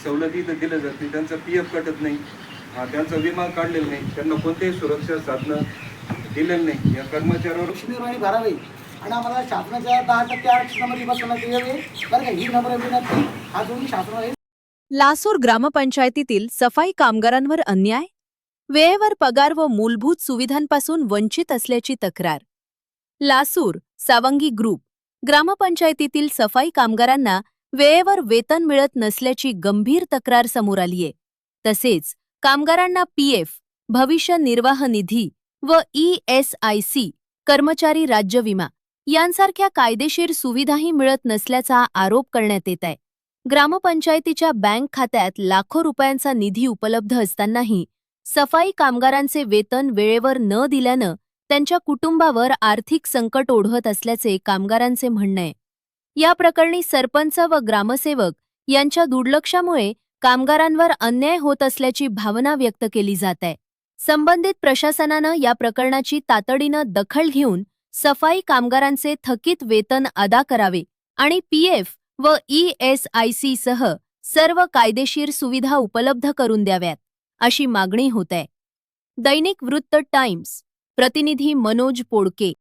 सवलती तर दिल्या जात नाही, त्यांचा PF कटत नाही, त्यांचा विमा काढलेला नाही, त्यांना कोणतेही सुरक्षा साधनं दिलेलं नाही. या कर्मचाऱ्यावर लक्ष्मीर्वाणी भरावी आणि आम्हाला शासनाच्या 10% आरक्षणामध्ये बसवण्यात यावे बरं का, ही नम्र विनंती अजूनही शासनाला. लासूर ग्रामपंचायतीतील सफाई कामगारांवर अन्याय, वेळेवर पगार व मूलभूत सुविधांपासून वंचित असल्याची तक्रार. लासूर सावंगी ग्रुप ग्रामपंचायतीतील सफाई कामगारांना वेळेवर वेतन मिळत नसल्याची गंभीर तक्रार समोर आलीये. तसेच कामगारांना PF, भविष्य निर्वाह निधी व ESIC, कर्मचारी राज्य विमा यांसारख्या कायदेशीर सुविधाही मिळत नसल्याचा आरोप करण्यात येत आहे. ग्रामपंचायतीच्या बँक खात्यात लाखो रुपयांचा निधी उपलब्ध असतानाही सफाई कामगारांचे वेतन वेळेवर न दिल्यानं त्यांच्या कुटुंबावर आर्थिक संकट ओढवत असल्याचे कामगारांचे म्हणणे आहे. या प्रकरणी सरपंच व ग्रामसेवक यांच्या दुर्लक्षामुळे कामगारांवर अन्याय होत असल्याची भावना व्यक्त केली जात आहे. संबंधित प्रशासनानं या प्रकरणाची तातडीनं दखल घेऊन सफाई कामगारांचे थकीत वेतन अदा करावे आणि PF व ESIC सह सर्व कायदेशीर सुविधा उपलब्ध करून द्याव्यात, अशी मागणी होत आहे. दैनिक वृत्त टाइम्स, प्रतिनिधी मनोज पोडके.